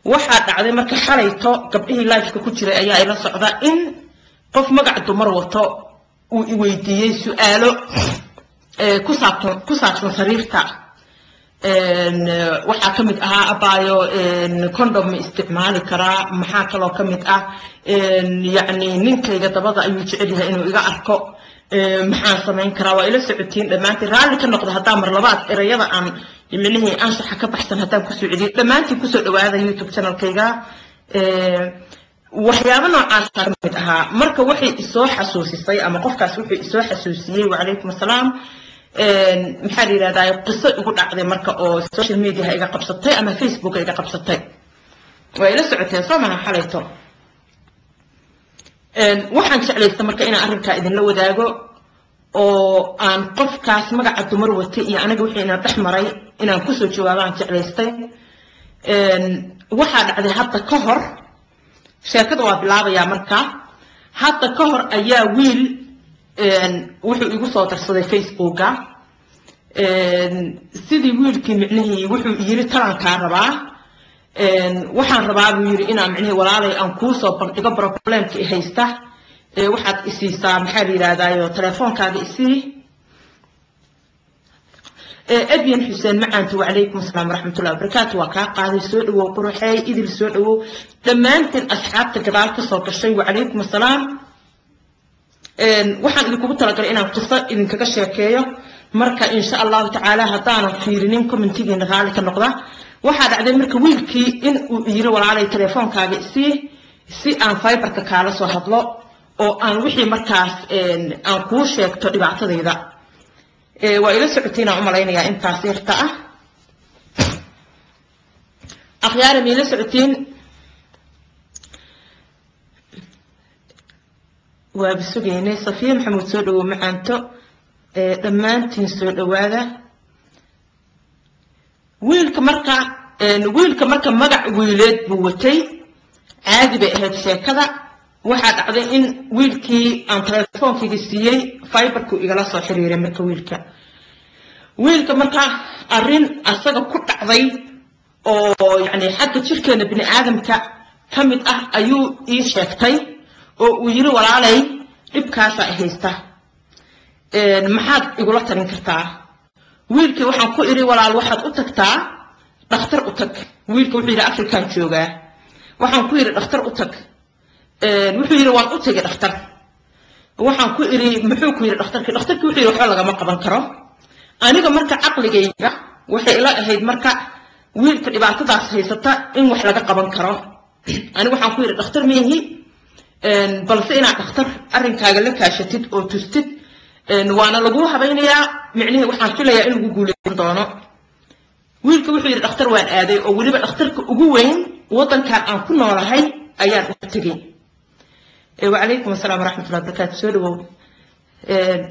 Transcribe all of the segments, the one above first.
waxaa dhacday marka xalayto gabdhihii live-ka ku jiray ayaa ila socda in qof magac dumar wato uu i weydiiyey su'aalo ku saabsan sariirta waxaa ka mid ahaa abaayo condom ma isticmaali karaa maxaa kaloo ka mid ah yacni ninkayga dabada ayuu jecel yahay inuu iga arko maxaan samayn karaa waa ila socotiin dhammaantiin raalli ka noqda haddaan mar labaad erayada aan micnihii anshaxa ka baxsan haddaan kusoo celiyo dhammaantiin kusoo dhawaada youtube channelkayga waxyaabo noocaas ka mid ahaa marka waxay isoo xasuusisay ama qofkaas wuxuu isoo xasuusiyey wacalaykum assalaam maxaa la yidhahdaa qiso igu dhacday marka oo social media iga qabsatay ama facebook iga qabsatay waa ila socoteen soo maha xalayto waxaan jeclaystay marka inaan arrinkaa idinla wadaago oo aan qofkaas magaca dumar watay iyo aniga wixii inaan dhex maray inaan kusoo jawaabo aan jeclaystay waxaa dhacday hadda ka hor sheekada waa bilaabayaa marka hadda ka hor ayaa wiil wuxuu igu soo darsaday facebooka sidii wiilkii micnihii wuxuu yiri talankaa rabaa waxaan rabaa buu yiri inaan micnihii walaalay aan kuu soo bandhigo problemka haysta waxaad isiisaa maxaa la yidhahdaayo telefoonkaaga isii أبين حسين معانت وعليكم السلام ورحمة الله وبركاته وكاقا هذا سوء وقروحي إذن سوء لما أنت أصحاب تقدار تصور الشيء وعليكم السلام waxaan idinku talagalay inaan qiso idinkaga sheekeeyo marka insha Allah ta'ala hadaan fiirinin commentigeena raali ka noqda waxa dhacday marka wiilkii in uu yiri walaalay telefoonkaaga si aan fiberka kala soo hadlo oo aan wixii markaas aan ku sheegto dhibaatadayda waa ila socotina u maleynaya intaas yarta ah akhyaara ila socotin وبسوقيني صفية محمود سودو معانتو دمانتين سودو هذا ويلك مركا مقع ويلاد بوتي عادي بأهد شيء كذا واحد عادي إن ويلكي عن تلفون في السيئي فايبركو إغلاصو حريري مركا ويلك مركا أرين أصدق كنت عضي أو يعني حتى تشركة بني آدم كمد أيو إيشاكتي oo yiri walaalay dibkaas ay haysta maxaad igula tarin kartaa wiilkii waxaan ku iri walaal waxaad u tagtaa dhakhtar u tag wiilkii wuxuu yiri Afrikaan jooga waxaan ku iri dhakhtar u tag wuxuu yiri waan u tagay dhakhtar waxaan ku iri muxuu ku yiri dhakhtarkii wuxuu yiri waxa laga ma qaban karo aniga marka aqligayga waxay ila ahayd marka wiilka dhibaatadaas haysata in wax laga qaban karo aniga waxaan ku iri dhakhtar meehi balse inaad dhakhtar arrinkaaga la kaashatid oo tustid waana lagu habaynayaa micnihii waxaan filayaa in lagu guuleysan doono wiilka wuxuu yiri dhakhtar waan aaday oo waliba dhakhtarka ugu weyn wadankan aan ku noolahay ayaan u tagay وعليكم السلام ورحمة الله وبركاته سودو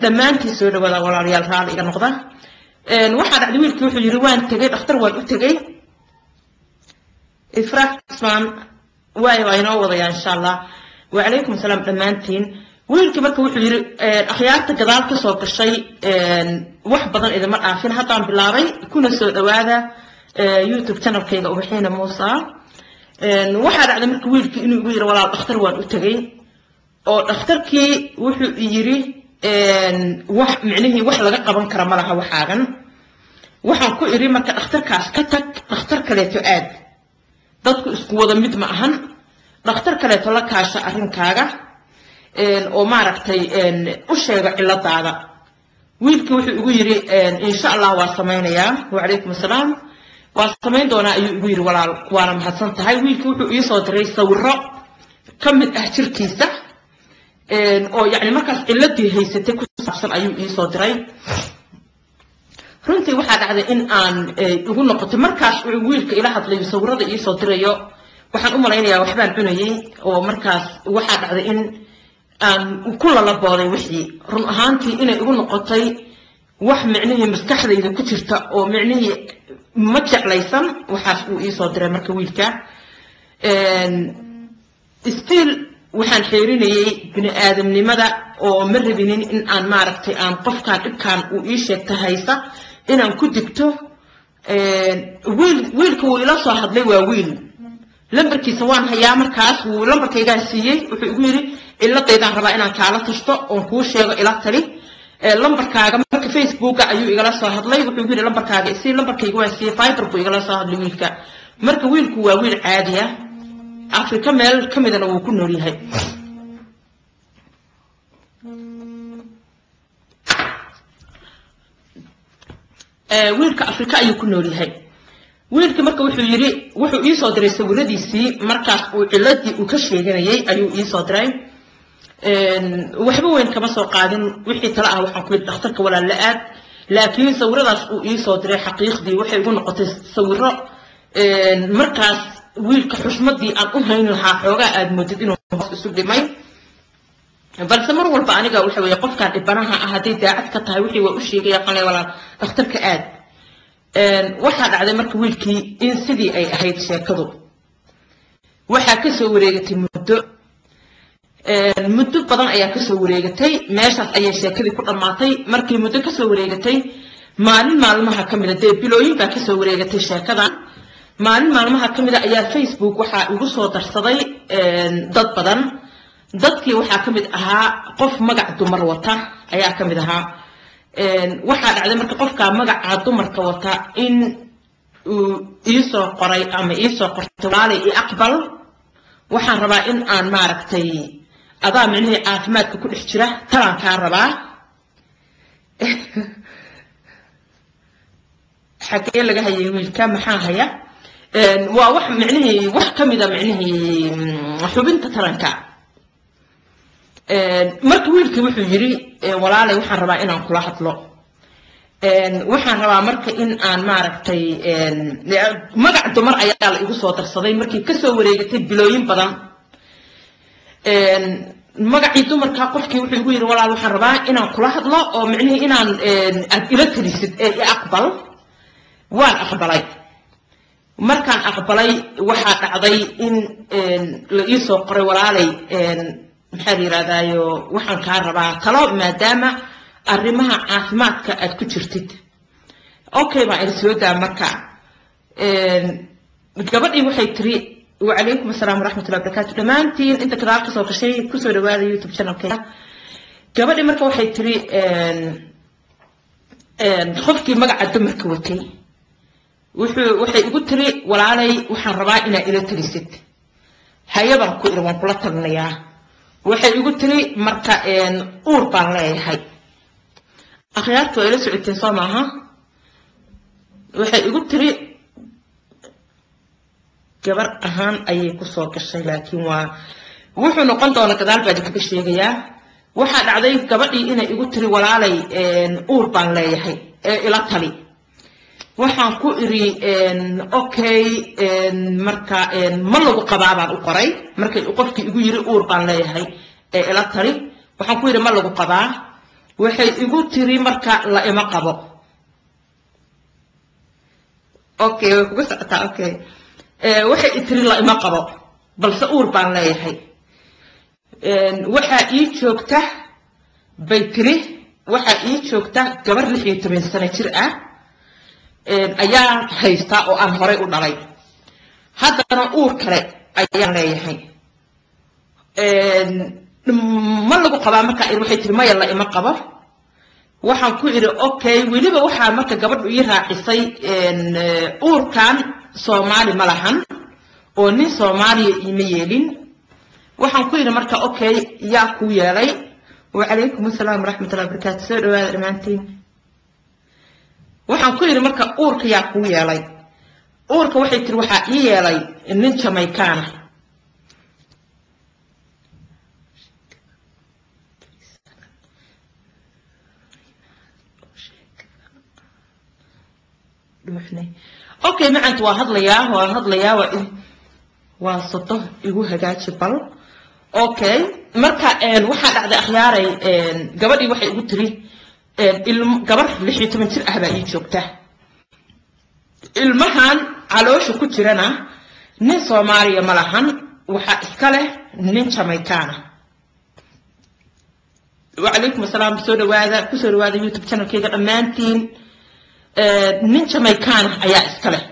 دمانتي سودو ولا ريال رال إلى نقطة واحد عدو wiilka wuxuu yiri waan tagay dhakhtar waan u tagay إفراح اسمان واي نو وضيا إن شاء الله وعليكم السلام دمانتين ويلكي marka wuxuu yiri akhyaarta gadaal ka soo gashay wax badan idin ma aafin haddaan bilaabay kuna soo dhawaada youtube channelkayga ubaxina Muusa waxa dhacday marka wiilkii inuu igu yiri walaal dhakhtar waan u tagay oo dhakhtarkii wuxuu yiri wax micnihii wax laga qaban kara malaha waxaagan waxaan ku iri marka dhakhtarkaas ka tag dhakhtar kale aad dadku isku wada mid ma ahan dhakhtar kale la kaasha arrinkaaga oo maaragtay u sheega ciladaada wiilkii wuxuu igu yiri insha Allah waa sameeynaya wa alaykum asalaam waa sameyn doona ayuu igu yiri walaal waana mahadsan tahay wiilkii wuxuu ii soo diray sawirro kamid ah jirkiisa oo yaani markaas ciladii haysatay ku saabsan ayuu ii soo diray runtii waxa dhacday in aan ugu noqoto markaas wiilka ila hadlay sawirrada ii soo dirayo waxaan u maleynayaa waxbaan cunayay oo markaas waxa dhacday in aan ku la booday wixii run ahaantii inay ugu noqotay wax micnihii maskaxdayda ku jirta oo micnihii ma jeclaysan waxaas uu ii soo diray marka wiilka still waxaan xeerinayay bini aadamnimada oo ma rabinin in aan maaragtay aan qofkaan dhibkaan uu ii sheegta haysa inaan ku digto wiilka uu ila soo hadlay waa wiil لمبركي سوان هيا مركز ولمبركي جا سيء ويقولي إلا تيجان ربع إن كالا تشتى ونكوش يا إلى تري لمبركي مرك فيسبوك أيو إجلا صاحب لي ويقولي لمبركي سي لمبركي جوا سي فايبر بو إجلا صاحب لويلك مرك ويلك وويل عادية أفريقيا مال كم إذا لو كنا ليها ويلك أفريقيا أيو كنا ليها ويلك مرك وحو يصدر سوردي سي مركز وعلتي وكشف جناي أيو يصدر وحبوين كما سوقادين وحي تلاقى وحنقول دكتورك ولا لقات لكن سورداس يصدر حقيقي وحي يقول نقطة سورة مركز ويلك حشمدي أن أهين لها حوجة المدتين وسود ماي بل سمر والباني قال وحي يقف كان إبناها أهدي داعت كتها وحي وأشي قال ولا دكتورك waxaa dhacday marka wiilkii in sidii ay ahayd sheekadu waxa ka soo wareegatay muddo badan ayaa ka soo wareegatay meeshaas ayay sheekadii ku dhamaatay markii muddo ka soo wareegatay maalmaha kamid ah bilooyin baa ka soo wareegatay sheekadan maalmaha kamid ah ayaa Facebook waxa ugu soo darsaday dad badan dadkii waxa kamid ahaa qof magac dumar wata ayaa kamid ahaa waxaa dhacday marka qofka magaca dumarka wata in uu isoo qoray ama isoo qortay walaalay i aqbal waxaan rabaa in aan maaragtay adaa micnihii caafimaadka ku dhex jira talaan kaa rabaa xagee laga hayay wiilka maxaa haya waa wax micnihii wax ka mid a micnihii xubinta taranka marka wiilkii wuxuu yiri walaalay waxaan rabaa inaan kula hadlo waxaan rabaa marka in aan maaragtay magac dumar ayaa la igu soo darsaday markii ka soo wareegatay bilooyin badan magacii dumarka qofkii wuxuu igu yiri walaal waxaan rabaa inaan kula hadlo oo micnihii inaan aad ila talisid i aqbal waan aqbalay markaan aqbalay waxaa dhacday in la ii soo qoray walaalay maxaa yiraahdayo waxaan ka rabaa talo maadaama arrimaha caafimaadka aad ku jirtid okay baa ay soo daa marka gabadhii waxay tiri wa alaykum asalaam waraxmatullahi wabarakaatu dhamaantiin inta kala ka soo gashay ku soo dhawaada YouTube channelka gabadhii marka waxay tiri qofkii magaca dumarka watay waxay ugu tiri walaalay waxaan rabaa inaad ila talisid hayaban ku irwan kula talnayaa waxay ugu tiri marka uur baan leeyahay akhyaartu ay la socoteen soo maaha waxay ugu tiri gabar ahaan ayay ku soo gashay laakiin waa wuxuu noqon doonaa gadaal baa kaga sheegayaa waxa dhacday gabadhii inay ugu tiri walaalay uur baan leeyahay ila tali waxaan ku iri okay marka ma lagu qabaabaan u qoray markay qofkii igu yiri uur baan leeyahay ila tali waxaan ku iri ma lagu qabaa waxay igu tiri marka la ima qabo okay way kugu socotaa okay waxay tiri la ima qabo balse uur baan leeyahay waxa ii joogta bay tiri waxa ii joogta gabar 16 sano jir ah ayaa haysta oo aan horay u dhalay haddana uur kale ayaan leeyahay ma lagu qabaa marka waxay tiri maya la ima qabo waxaan ku iri okay weliba waxaa marka gabadhu ii raacisay uurkan Soomaali ma lahan oo nin Soomaaliya ima yeelin waxaan ku iri marka okay yaa ku yeelay wa alaykum asalaam waraxmatullahi wabarakaatu soo dhawaada dhamaantiin waxaan ku iri marka uurka yaa ku yeelay uurka waxay tiri waxa ii yeelay nin Jamaican okay ma anta waa hadlayaa waa sodo igu hagaaji bal okay marka waxa dhacday akhyaaray gabadhii waxay ugu tiri gabar 16 jir ah baa ii joogta ilmahan caloosha ku jirana nin Soomaaliya ma lahan waxa iska leh nin Jamaican wa alaykum asalaam soo dhawaada YouTube channelkayga dhamaantiin nin Jamaican ayaa iska leh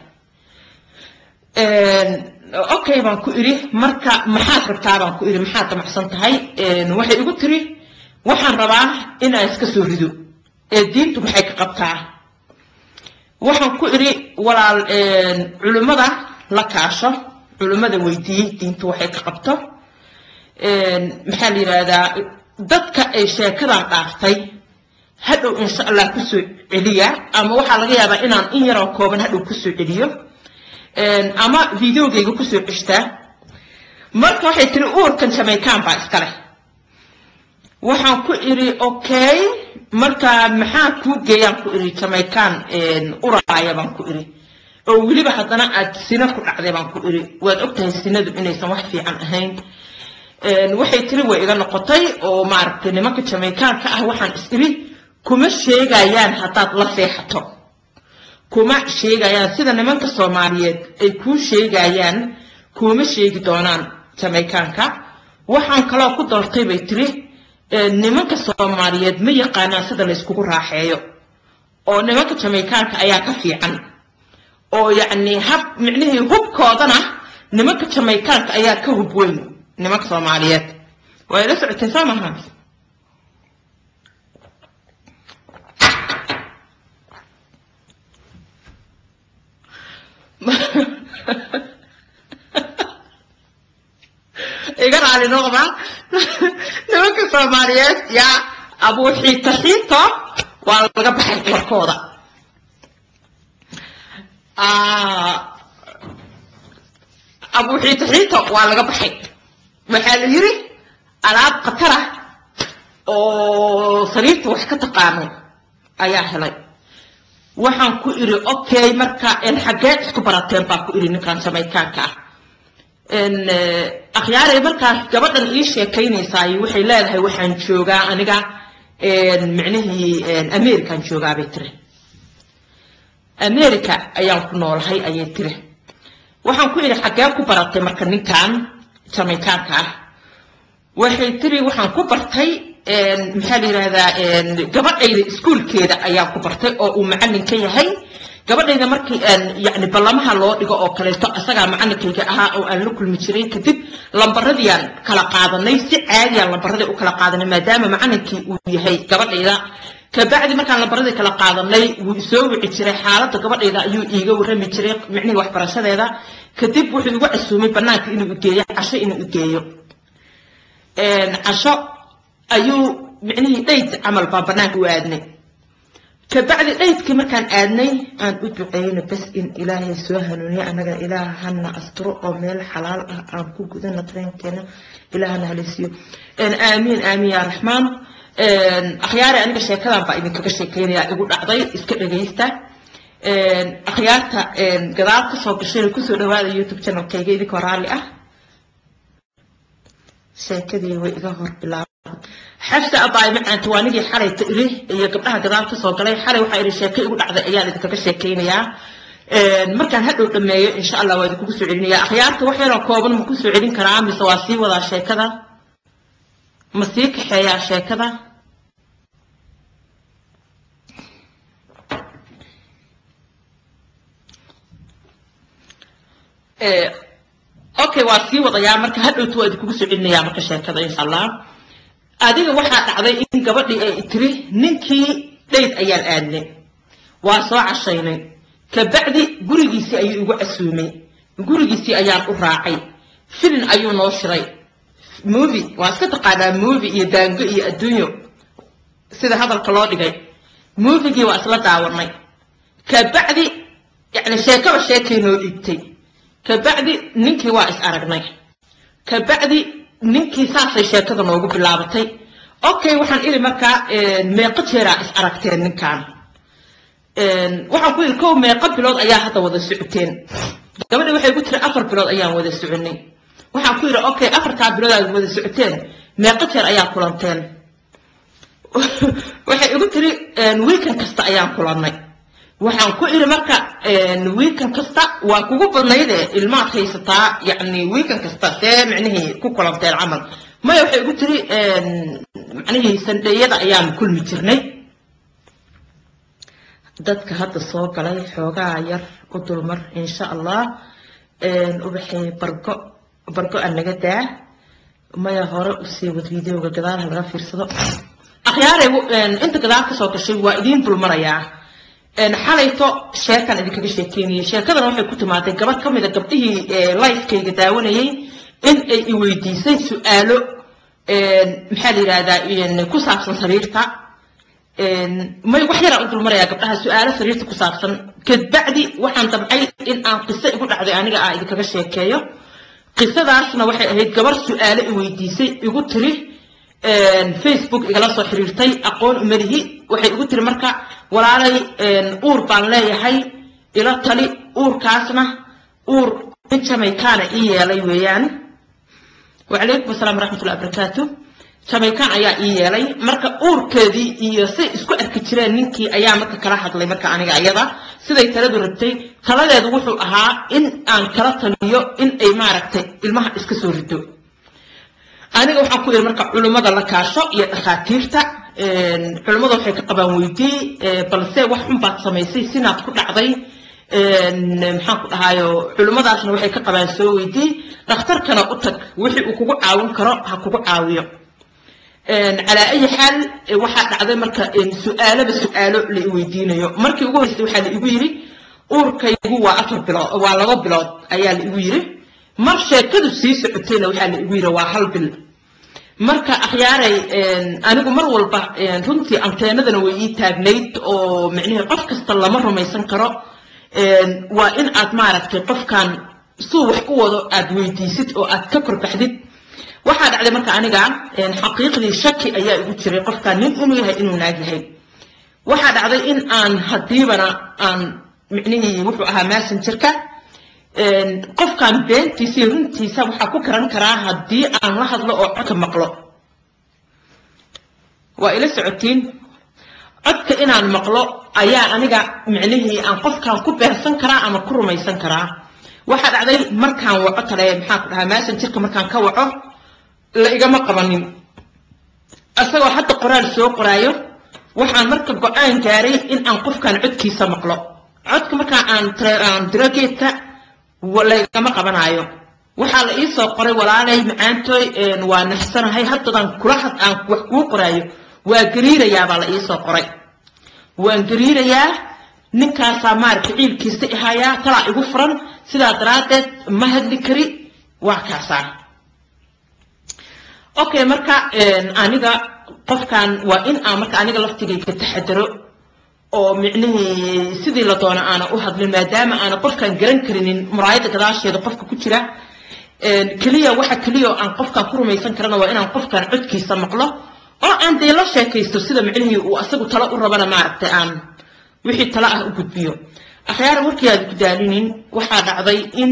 اوكي بان كو اري marka maxaad rabtaa baan ku iri maxaad damacsan tahay waxay igu tiri waxaan rabaa inaan iska soo rido diintu maxay ka qabtaa waxaan ku iri walaal culimada la kaasho culimada weydiiyay diintu waxay ka qabto maxaa la yiraahdaa dadka ay sheekadan dhaaftay hadhow insha Allah ku soo celiya ama waxa laga yaabaa inaan in yar oo kooban hadhow ku soo celiyo ama videogayga ku soo cishtaa marka waxay tiri uurkan Jamaican baa iska leh waxaan ku iri okay marka maxaa ku geeyaan ku iri Jamaican uraaya baan ku iri oo waliba hadana aad sina ku dhacday baan ku iri waad ogtahay sinadu inaysan wax fiican ahayn waxay tiri way iga noqotay oo maaragtay nimanka Jamaican ka ah waxaan is iri kuma sheegayaan hadaad la seexato kuma sheegayaan sida nimanka Soomaaliyeed ay ku sheegayaan kuma sheegi doonaan Jamaican ka waxaan kala ku doortay bay tiri nimanka Soomaaliyeed ma yaqaanaan sida la isku raaxeeyo oo nimanka Jamaican ka ayaa ka fiican oo yaani hab micnihii hubkoodana nimanka Jamaican ka ayaa ka hub weyn nimanka Soomaaliyeed way la socotay samaha igar ali noqba nimanka Soomaaliyeed ya abu xiita waa laga baxay warkooda abu xiita waa laga baxay waxa la yiri alaab qatara oo sariirta wax ka taqaano ayaa helay waxaan ku iri okay marka in xageed isku barateen baa ku iri ninkan Jamaican ka akhyaarey markaas gabadhan ii sheekaynaysaa waxay leedahay waxaan joogaa aniga micnihii American joogaa bay tiri America ayaan ku noolahay ayay tiri waxaan ku iri xageed ku baratay marka ninkan Jamaican ka waxay tiri waxaan ku bartay maxaa la yiraahdaa gabadhayda iskuulkeeda ayaan ku bartay oo uu macallin ka yahay gabadhayda markii yaani ballamaha loo dhigo oo kale asaga macallinkayga ahaa oo aan la kulmi jiray kadib lambaradii kala qaadanay si caadi ah lambaradii u kala qaadanay maadaama macallinkii uu yahay gabadhayda ka bacdi markaan lambaradii kala qaadanay wuu soo wici jiray xaaladda gabadhayda ayuu iiga warrami jiray micnihii waxbarashadeeda kadib wuxuu igu casuumay banaanka inuu geeyo casho inuu geeyo casho ayuu micnihii dheyd camal baa banaanka u aadnay ka bacdi dheydkii markaan aadnay aan u duceeyno bas in ilaahay soo hanuuniyo anaga ilaahana asturo oo meel xalaal ah aan ku gudano tareenkeena ilaahana halisiyo aamiin aamiin ya raxmaan akhyaari aniga sheekadan baa idinkaga sheekeynaya igu dhacday iska dhageysta akhyaarta gadaal ka soo gashay ku soo dhawaada YouTube channelkayga idinka raali ah sheekadii way iga hor bilaabay xafsa abaay maanta waanigi xalay tiri iyo gabdhaha gadaal ka soo galay xalay waxa ay sheeko igu dhacday ayaa idinkaga sheekeynayaa markaan hadhow dhameeyo insha Allah waa idinku soo celinayaa akhyaarta wax yar oo kooban ma ku soo celin karaa mise waa sii wada sheekada ma sii kaxeeyaa sheekada okay waa sii wadayaa marka hadhowtu waa idinku soo celinayaa marka sheekada insha Allah adiga waxa dhacday in gabadhii ay tiri ninkii dheyd ayaan aadnay waa soo cashaynay ka bacdi gurigiisii ayuu igu casuumay gurigiisii ayaan u raacay filin ayuu noo shiray movie waa iska taqaanaa movie iyo daango iyo adduunyo sida hadalka loo dhigay movie-gii waa isla daawanay ka bacdi yani sheekaba sheekay noo dhiibtay ka bacdi ninkii waa is aragnay ka bacdi ninkii saasay sheekada noogu bilaabatay okay waxaan iri marka meeqa jeera is aragteen ninkan waxaan ku iri kow meeqa bilood ayaa hadda wada socoteen gabadha waxay ku tiri 4 bilood ayaan wada soconay waxaan ku iri okay 4 bilood aad wada socoteen meeqa jeer ayaa kulanteen waxay igu tiri weekend kasta ayaan kulannay waxaan ku iri marka weekend kasta waa kugu badnayde ilmaha haysataa yani weekend kasta see micnihii ku kulanteen camal maya waxay igu tiri micnihii sandheeyada ayaan kulmi jirnay dadka hadda soo galay xoogaa yar u dulmar insha Allah وبحي برقو أنك دا ما يهور أسيب الفيديو قدار هالغا في رصدو أخياري أنت قدار كسوك الشيء وإدين بالمريا حاليتو شيركان إذا كبير شيكيني شيركان روحي كنت معتي قبط كم إذا قبطيه لايف كي قداوني إن يويديسي سؤالو محالي رادا كسابسن سريرتا ما يوحيرا أقول مريا قبطها سؤال سريرتا كسابسن كدبعدي وحان تبعي إن أن قصة يقول عدي أنيقا إذا كبير شيكيو قصة داسنا وحي أهيد قبر سؤال يويديسي يقول تري فيسبوك إغلا سو xiriirtay aqoon umarihi waxay ugu tiri marka walaalay uur baan leeyahay ila tali uurkaasna uur Jamaican ii yeelay weeyaan wa alaykum asalaam rahmatullahi barakatuh Jamaican ayaa ii yeelay marka uurkeedii iyo si isku arki jireen ninkii ayaa marka kala hadlay marka aniga ayada siday taladu rabtay taladeedu wuxuu ahaa in aan kala taliyo in ay maaragtay ilmaha iska soo rido aniga waxaan ku yiri marka culimada la kaasho iyo dhaqaatiirta culimada waxay ka qabaan weydii balse wax xun baad samaysay sinaad ku dhacday maxaan ku dhahayo culimadaasna waxay ka qabaan soo weydii dhakhtarkana u tag wixii uu kugu caawin karo ha kugu caawiyo على أي حال واحد عذاب مركا سؤال بسؤاله لويدينه مركي يقول واحد يقولي أوركي هو أكبر بلاد وعلى رب بلاد أيال يقولي مرشة كده سيس عتيله واحد يقولي واحد بال مركا أخياري أنا قمر والبا رنتي أنتنا ذا نوعي تابنيت أو معنيه قف كستلا مرة ما يسنكره وإن أتمارك قف كان صوح قوة أدويتي ست أو أتكبر بحديد waxaa dhacday marka aniga xaqiiqdii shaki ayaa igu jiray qofkan nin inuu yahay inuu naag yahay waxaa dhacday in aan hadiibana aan micnihii wuxuu ahaa messengerka qofkan beentiisa iyo runtiisa waxaa ku karan karaa haddii aan la hadlo oo codka maqlo waa ila socotiin codka inaan maqlo ayaa aniga micnihii aan qofkan ku beersan karaa ama ku rumaysan karaa waxaa dhacday markaan waco kale maxaa ku dhahaa messengerka markaan ka waco la igama qabanin asagoo hadda qoraal soo qoraayo waxaan marka go'aan gaaray in aan qofkan codkiisa maqlo codka marka aan dirageedka wala igama qabanayo waxa la ii soo qoray walaalay macaantooy waa naxsanahay haddan kula had aan wax ku qoraayo waa gariirayaa baa la ii soo qoray waan gariirayaa ninkaas maarka ciilkiisa ihaya tala igu furan sida daraadeed ma hadli kari waa kaasaan okay marka aniga qofkan waa in aan marka aniga laftigayga taxadaro oo micnihii sidii la doona aan u hadlin maadaama aan qofkan garan karinin muraayada gadaasheeda qofka ku jira kaliya waxa kaliya aan qofkan ku rumaysan karana waa inaan qofkan codkiisa maqlo oo aan deelo sheekaysto sida micnihii uu asagu tala u rabana maaragtay aan wixii tala ah u gudbiyo akhyaar warkii aad ku daalinin waxa dhacday in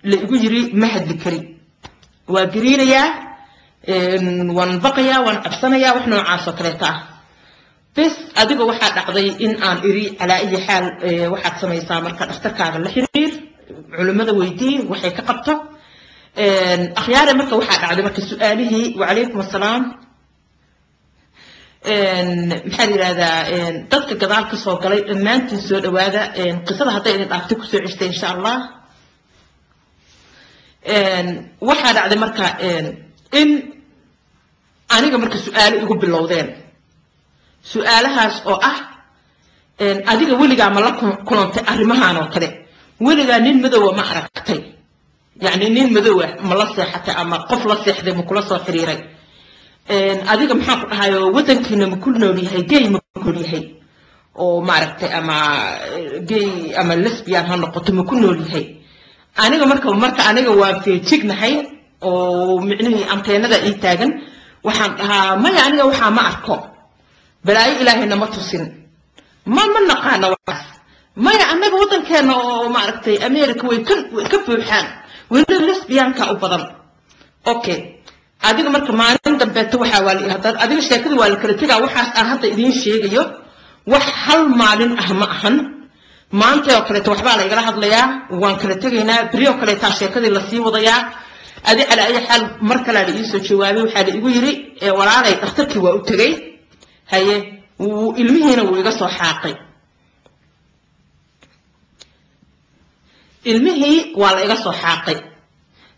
la igu yiri ma hadli kari وقريريا ونبقيا ونعبسنيا وإحنا نعاصر كريتا بس أديك واحد عقدي إن أن إري على أي حال واحد سمي سامر كان أخترك على الحرير علماء ويدي وحي كقبته أخيار مركا واحد عقدي مركا سؤاله وعليكم السلام محرر هذا تذكر كذلك قصة قليل ما أنت سؤال وهذا قصة حتى إن أعطيك سؤال إن شاء الله waxaa dhacday marka in aniga marka su'aalo igu bilowdeen su'aalahaas oo ah adiga weligaa ma la kulantay arrimahan oo kale weligaa nin madow ma aragtay yani nin madow ma la seexatay ama qof la seexday ma kula soo xiriiray adiga maxaa ku dhahayo wadankiina ma ku nool yahay gay ma ku yahay oo ma aragtay ama gay ama lesbian ha noqoto ma ku nool yahay aniga marka aniga waa feejignahay oo micnihii anteenada ii taagan waxaan dhahaa maya aniga waxaa ma arko balaayo ilaahayna ma tusin ma naqaana waxaas maya anaga wadankeena oo ma aragtay America way ka buuxaan weli lesbianka u badan okay adiga marka maalin dambeeto waxa waa hadda adiga sheekadu waa la kala tagaa waxaas aan hadda idin sheegayo wax hal maalin ah ma ahan maanta oo kale waxba la igala hadlayaa waan kala tagaynaa bariyo kale taa sheekadii la sii wadayaa adi ala ay xal marka la ii soo jawaabay waxa la igu yiri walaalay dhakhtarkii waa u tagay haye ilmihiina wuu iga soo xaaqay ilmihii waa la iga soo xaaqay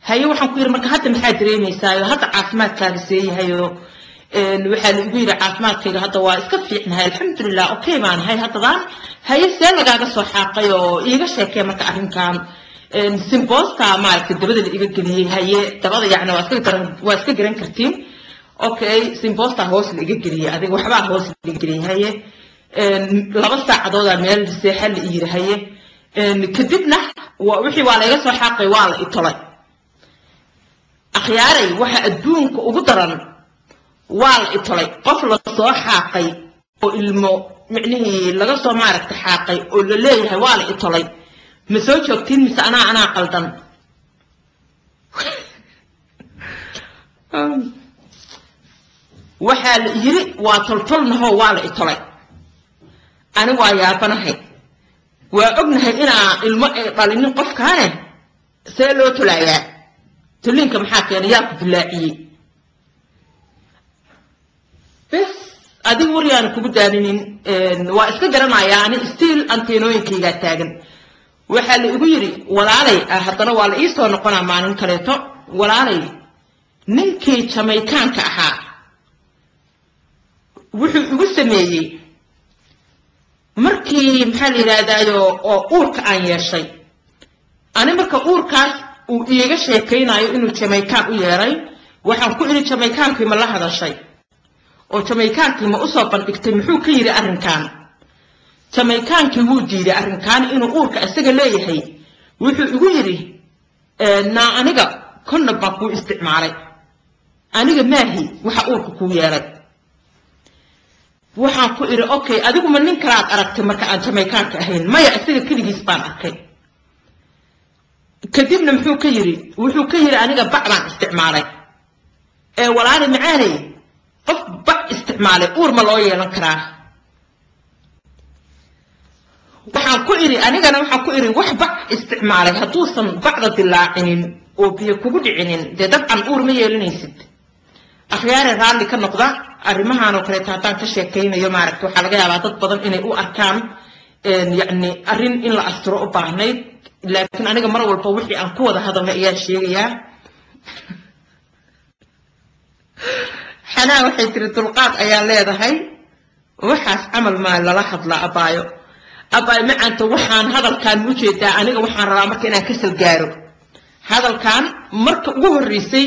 haye waxaan ku yiri marka hadda maxaa dareemaysaa hadda caafimaadkaaga seeyahayo waxaa la igu yiri caafimaadkayga hadda waa iska fiicnahay alxamdulillah okay baan hay haddaba haye see lagaaga soo xaaqay oo iiga sheekay marka arrinkan simbosta maaragtay dabada la iga geliyay haye dabada yacni waa iska garan kartiin okay simbosta hoos la iga geliyay adiga waxbaa hoos la iga geliyay haye 2 saacadooda meel seexa la yiri haye kadibna wixii waa la iga soo xaaqay waa la itolay akhyaaray waxa adduunka ugu daran waa la itolay qof la soo xaaqay oo ilmo micnihii laga soo maaragtay xaaqay oo la leeyahay waa la itolay ma soo joogtiin mise anaa qaldan waxaa la yiri waa toltolnahoo waa la itolay ani waa yaabanahay waa ognahay inaa ilmo ay dhalinin qofkaane see loo tolaayaa tulinka maxaa keenay yaa ku dilaaciyey bes adigu wariyaan kugu daaninin waa iska garanayaa ani stiil anteenooyinkaygaa taagan waxaa la igu yiri walaalay haddana waa la ii soo noqonaa maalin kaleeto walaalay ninkii Jamaicaanka ahaa wuxuu igu sameeyey markii maxaa la yiraahdaa oo uurka aan yeeshay ani marka uurkaas uu iiga sheekaynayo inuu Jamaican u yeeray waxaan ku iri Jamaicankii ma la hadashay oo Jamaicankii ma u soo bandhigtay muxuu ka yiri arrinkan Jamaicankii wuu diiday arrinkan inuu uurka isaga leeyahay wuxuu igu yiri aniga konna baa ku isticmaalay aniga maahi waxa uurka ku yeeray waxaan ku iri okay adigu ma nin kala aragtay marka aan Jamaicanka ahayn maya isaga kaligiis baan arkay kadibna wuxuu ka yiri aniga bac baan isticmaalay walaali macaanay qof bac isticmaalay uur ma loo yeelan karaa waxaan ku iri wax bac isticmaalay hadduusan bacda dilaacinin oo biyo kugu dhicinin dee dabcan uur ma yeelanaysid akhyaare raalli ka noqda arrimahan oo kale taataan ka sheekaynayo maaragtay waxa laga yaabaa dad badan inay u arkaan yacni arrin in la astiro u baahnayd laakiin aniga mar walba wixii aan ku wada hadalna ayaa sheegayaa xanaa waxay tiri dulqaad ayaa leedahay waxaas camal maa lala hadlaa abaayo macaanta waxaan hadalkan u jeedaa aniga waxaan rabaa marka inaan ka salgaaro hadalkan marka ugu horreysay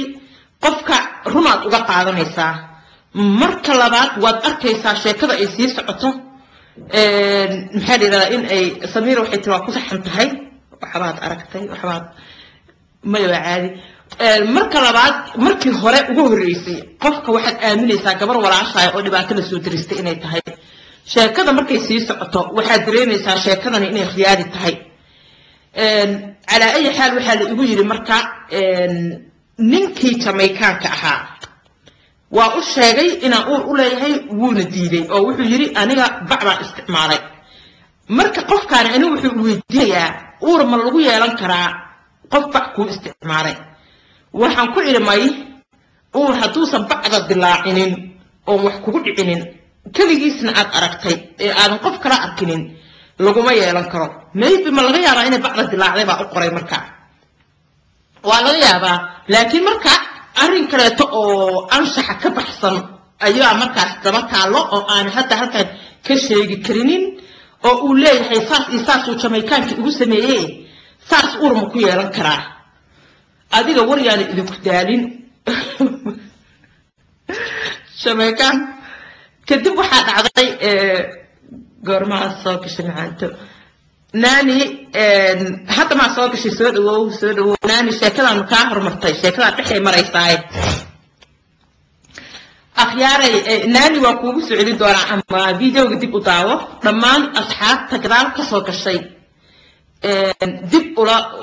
qofka runaad uga qaadanaysaa marka labaad waad arkaysaa sheekada ay sii socoto maxaa la yiraahdaa in ay Samiir waxay tiri waa ku saxan tahay waxbaad aragtay waxbaad ma yawa caadi marka labaad markii hore ugu horreysay qofka waxaad aaminaysaa gabar walaashaay oo dhibaato la soo diristay inay tahay sheekada markay sii socoto waxaad dareemaysaa sheekadani inay khiyaari tahay على أي حال وحال يقول لي مركا ننكي Jamaicaanka ahaa waa u sheegay inaan uur u leeyahay wuuna diiday oo wuxuu yiri aniga bacba isticmaalay marka qofkaan anigu wuxuu weydiiyaa uur ma lagu yeelan karaa qof bac ku isticmaalay waxaan ku ilmay uur haduusan bacda dilaacinin oo wax kugu dhicinin kaligiisna aad aragtay ee aadan qof kala arkinin laguma yeelan karo maybe ma laga yaabaa inay bacda dilaacday baa u qoray marka waa laga yaabaa laakiin marka arrin kaleeto oo anshaxa ka baxsan ayaa markaas daba taalo oo aan hadda halkan ka sheegi karinin oo uu leeyahay saas iyo saas uu Jamaicaanka ugu sameeyay saas uur ma ku yeelan karaa adiga wariyaan idinku daalin Jamaican kadib waxaa dhacday goormaa soo gashay macaanto ناني حتى ما صوت شيء سود ناني شكلها مكاه رمتي شكلها تحي مريساي أخياري ناني وكوب سعودي دورة أما فيديو ديب أطاوة لما أصحاب تقرأ كسوك الشيء ديب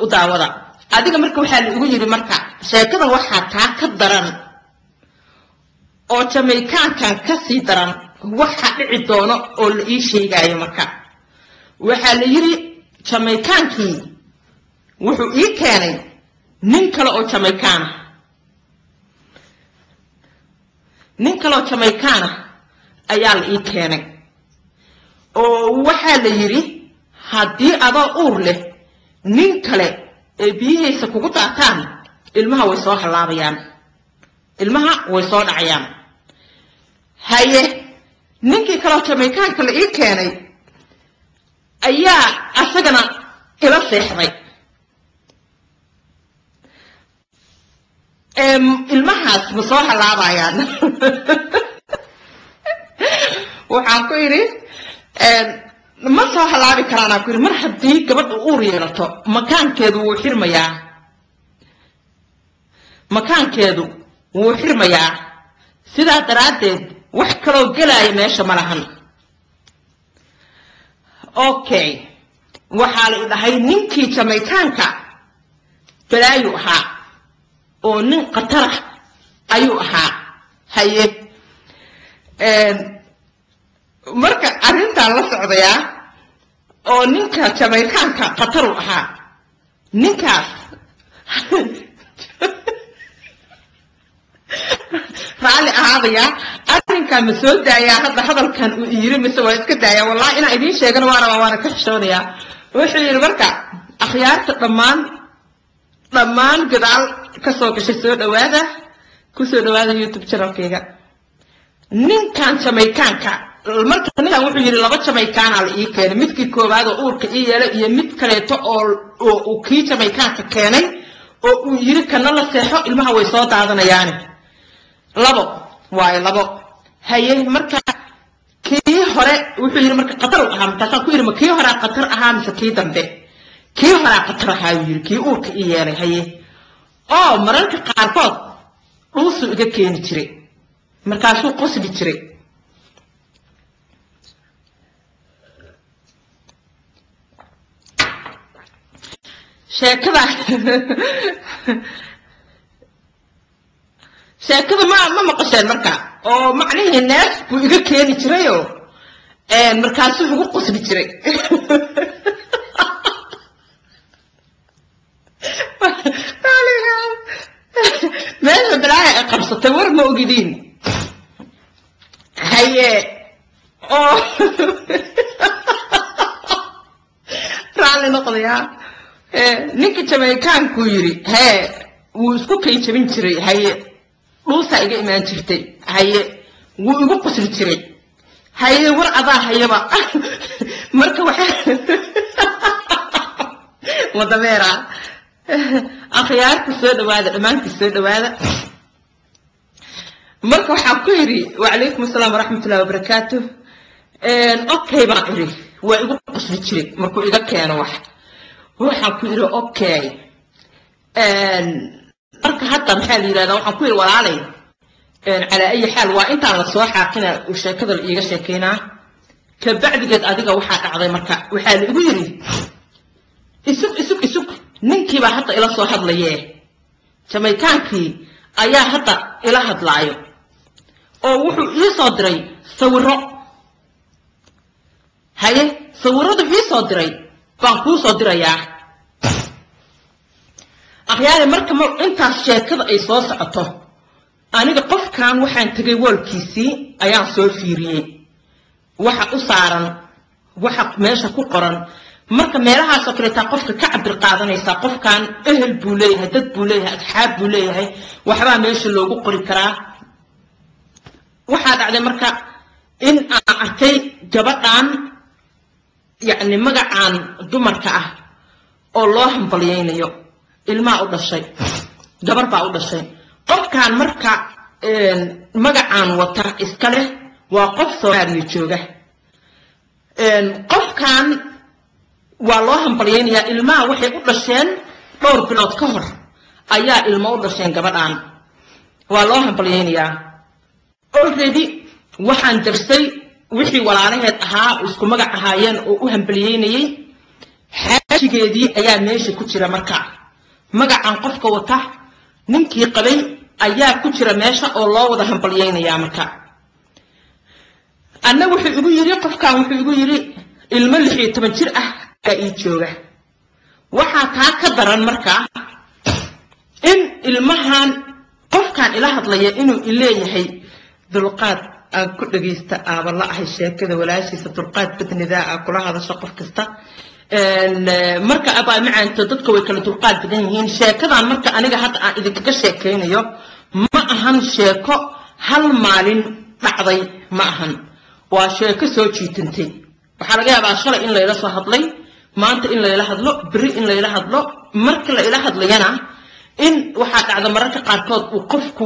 أطاوة هذا مركب حال يقول لي مركب شكلها واحد كدران أو Jamaican كان كسيدران واحد عدونه أو الإشي جاي مركب waxaa la yiri Jamaicankii wuxuu ii keenay nin kale oo Jamaican ayaa la ii keenay oo waxaa la yiri haddii adoo uur leh nin kale ee biyihiisa kugu daataan ilmaha way soo halaabayaan ilmaha way soo dhacayaan haye ninkii kale Jamaicaanka la ii keenay ayaa asagana ila seexday ilmahaas ma soo halaabayaan waxaan ku yiri ma soo halaabi karaan ku yiri mar haddii gabadhu uur yeelato makaankeedu wuu xirmayaa sidaa daraadeed wax kaloo galay meesha ma lahan okay waxa la dhahay ninkii Jamaicaanka balaayu ahaa oo nin qatar ayuu ahaa haye marka arinta la socdaya oo ninka Jamaicaanka qatar ahaa ninkaas raali ahaadaya arrinka ma soo daaya hadalkan uu yiri mise waa iska daaya wallahi ina idin sheegana waana ka xishoonaya wuxuu yiri marka akhyaarta dhammaan gadaal ka soo gashay soo dhawaada YouTube channelkayga ninkan Jamaicaanka marka ninkan wuxuu yiri laba Jamaican la ii keenay midkii koobaad oo uurka ii yeelay iyo mid kaleeto oo kii Jamaicaanka keenay oo uu yiri kana la seexo ilmaha way soo daadanayaan labo haye marka kii hore wuxuu yiri marka qatar ahaa marka ku yiri ma kii hore qatar ahaa mise kii dambe kii hore qatar ahaa yiri kii uurka ii yeelay haye oo mararka qaarkood dhuusu iga keeni jiray markaasuu qosbi jiray sheekada ma maqasheen marka oo macnaheedu neef buu iga keeni jiray oo markaasuu ugu qosbi jiray meesha balaa qabsatay war ma ogidin haye oo raali noqdaya ninka Jamaicaanku yiri hee wuu isku kayjabin jiray haye dhuusa iga imaan jirtay haye wuu igu qosli jiray haye war adaa hayaba marka waxa wadameera akhyaarku soo dhawaada dhamaantii soo dhawaada marka waxa ku yiri wa alaykum asalaam wa rahmatullahi wa barakatuh okay baan iri waa igu qosli jiray markuu iga keeno waxaan ku yiri okay marka hadda maxaa la yiraahdaa waxaan ku yiri walaalay على أي حال وأنت على الصراحة كنا وشكل إيجا شكينا كبعد قد أديك وحاك عضي مركا وحال يقولي إسوك ننكي با حتى إلى صوحب ليه كما كانكي أيا حتى إلى حد لايو أو وحو يصدري صورو هاي صورو في صدري بانكو صدري يا أخياري مركا أنت شكل أي صوص عطو aniga qofkan waxaan tagay walkiisi ayaan soo fiiriyay waxa u saaran waxa meesha ku qoran marka meelahaas oo kale taa qofka ka cabir qaadanaysa qofkan ehel buu leeyahay dad buu leeyahay asxaab buu leeyahay waxba meesha loogu qori karaa waxa dhacday marka in aan arkay gabadhan yani magacaan dumarka ah oo loo hambaliyaynayo ilma u dhashay gabar baa u dhashay qofkan marka magacaan wata iska leh waa qof Soomaaliya jooga qofkan waa loo hambaliyaynayaa ilmaha waxay u dhasheen dhowr bilood ka hor ayaa ilmo u dhasheen gabadhan waa loo hambaliyaynayaa already waxaan darsay wixii walaalaheed ahaa isku magac ahaayeen oo u hambaliyaynayay xaajigeedii ayaa meesha ku jira marka magacaan qofka wata ninkii qabay ayaa ku jira meesha oo loo wada hambalyeynaya marka anna wuxuu igu yiri qofkan wuxuu igu yiri ilmo 16 jir ah ka ii jooga waxa taa ka daran marka in ilmahan qofkan ila hadlaya inuu ileeyahay dulqaad aan ku dhageysta aaba la ahay sheekada walaashiisa dulqaad badnidaa kula hadasho qof kasta marka abaa macaanta dadka way kala dulqaad badan yihiin sheekadan marka aniga hadda aan idinkaga sheekaynayo ma ahan sheeko hal maalin dhacday ma ahan waa sheeko soo jiitantay waxa laga yaabaa shalay in layla soo hadlay maanta in layla hadlo bari in layla hadlo marka layla hadlayana in waxa dhacda mararka qaarkood uu qofku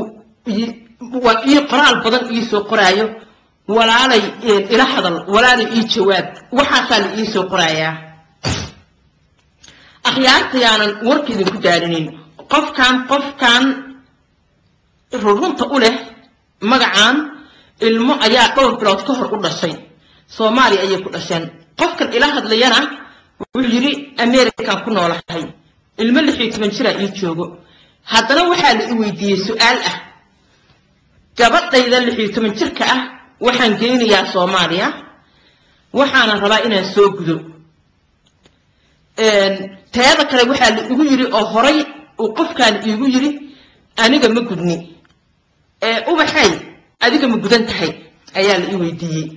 waa ii qoraal badan ii soo qoraayo walaalay ila hadal walaalay ii jawaab waxaasaa la ii soo qorayaa akhyaartayaanan warka idinku daarinin qofkan runta u leh magacaan ilmo ayaa dhowr bilood ka hor u dhashay Soomaaliya ayay ku dhasheen qofkan ila hadlayana wuxuu yiri American ku noolahay ilmo 16 jir ii joogo haddana waxaa la ii weydiiyay su'aal ah gabadhayda 16 jirka ah waxaan geynayaa Soomaaliya waxaana rabaa inaan soo gudo teeda kale waxaa la igu yiri oo horay uu qofkan igu yiri aniga ma gudni ubaxay adiga ma gudan tahay ayaa la ii weydiiyay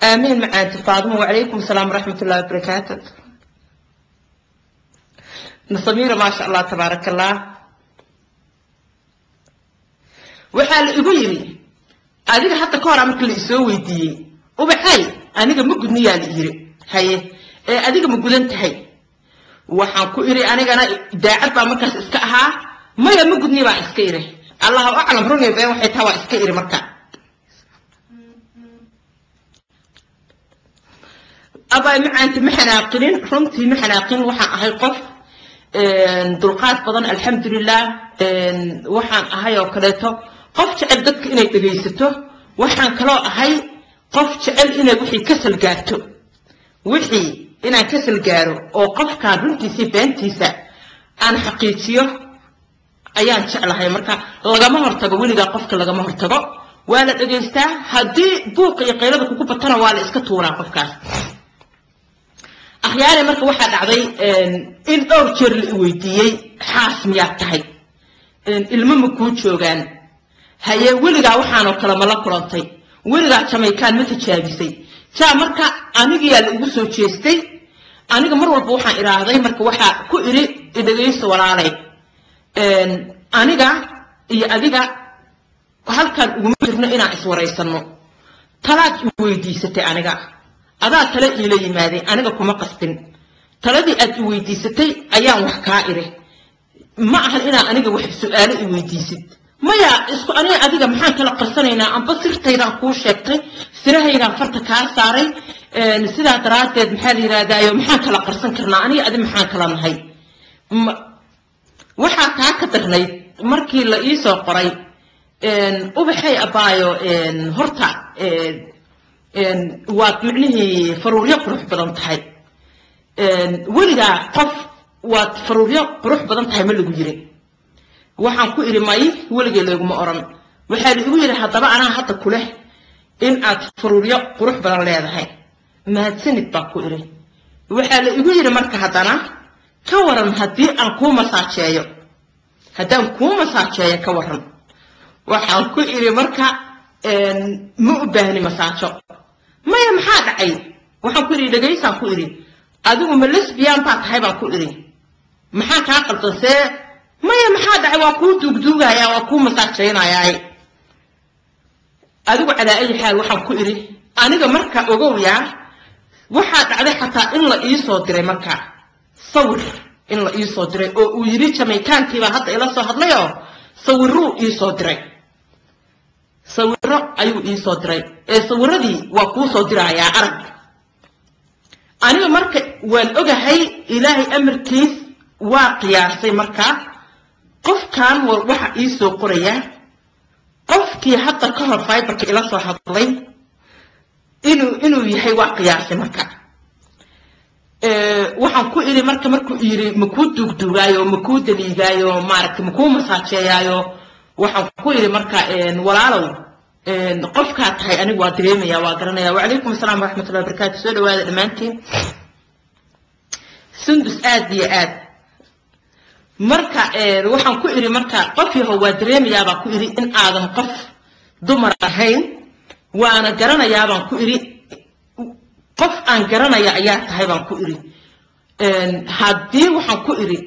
آمين معاك فاطمة وعليكم السلام ورحمة الله وبركاته نصميرة ما شاء الله تبارك الله وحال يقولي أنا حتى كورا مثل يسوي دي وبحي أنا مقول نيا ليري هاي أنا مقول أنت هاي وحنكو إيري أنا داعت بمركز إسكاها ما يمقول نيا إسكيري الله أعلم روني بين وحيد هوا إسكيري مركز أبا معانت محناقين رمتي محناقين وحن أهي قف دلقات بدن الحمد لله وحن أهي وكلته قف شعل دك إني تجيسته وحن كلا أهي قف شعل إني وحي كسل جارته وحي إني كسل جاره أو قف كان رمتي سبنتي سا أنا حقيقيه أيان شعل هاي مركا لقى مهر تجا ولقى قفك لقى مهر تجا ولا تجيسته هدي بوق يقيلك وكوب ترى ولا إسكتورا قفكاس أخياري مركا واحد عضي إن أورتر الويديي حاس مياتهي المهم كود شوغان هيا ولغا وحانو كلام الله قرانتي ولغا جامايكان متجابسي تا مركا أنيغي يالي سو جيستي أنيغا مر walba waxaan iraaday marka waxa ku iri idageyso walaalay aniga iyo adiga halkan ugu jirno inaan iswareysano talaad weydiisatay aniga adaa tala ila yimaaday aniga kuma qastin taladii aad i weydiisatay ayaan wax ka ire ma ahan inaan aniga wax su'aalo i weydiisid maya isku aniga adiga maxaan kala qarsanaynaa amba sirtaydan kuu sheegtay sirahaygan farta kaa saaray sidaa daraadeed maxaa la yiraahdaa maxaan kala qarsan karnaa aniga adiga maxaan kala nahay waxaa taa ka darnayd markii la ii soo qoray ubaxay abaayo horta waad micnihii faruuryo qurux badan tahay weligaa qof waad faruuryo qurux badan tahay ma lagu yiri waxaan ku iri may weligay leeguma oran waxaa la igu yiri haddaba anaa hadda ku leh in aad faruuryo qurux badan leedahay mahadsanid baa ku iri waxaa la igu yiri marka haddana ka waran haddii aan kuu masaajeeyo haddaan kuu masaajeeyo ka waran waxaan ku iri marka ma u baahni masaajo maya maxaa dhacay waxaan ku iri dhageysaan ku iri adigu ma lesbian baa tahay baan ku iri maxaa kaa qaldansee maya maxaa dhacay waa kuu duugduugayaa waa kuu masaajaynayaa adigu calaa ay xaal waxaan ku iri aniga marka ogow yaa waxaa dhacday xataa in la ii soo diray marka sawir in la ii soo diray oo uu yiri jamaykaankii baa hadda ila soo hadlayoo sawiruu ii soo diray sawiro ayuu ii soo diray sawiradii waa kuu soo dirayaa arag aniga marka waan ogahay ilaahay amarkiis waa qiyaasay marka qofkan waxa ii soo qoraya qofkii hadda ka hor fiberka ila soo hadlay inuu yahay waa qiyaasay marka waxaan ku iri markuu yiri ma ku duugduugaayo ma ku daliigaayo maaragtay ma ku masaajeeyaayo waxaan ku iri marka walaalow qofka tahay anigu waa dareemaya waa garanaya wa alaykum asalaam wa rahmatullahi wa barakatuh soo dhawaada dhamaantiin sundus aad iyo aad marka waxaan ku iri marka qof yahow waa dareemaya baa ku iri in aadan qof dumar ahayn وانا قرنا يا بان كويري قف أن قرنا يا أيات هاي بان كويري هادي وحن كويري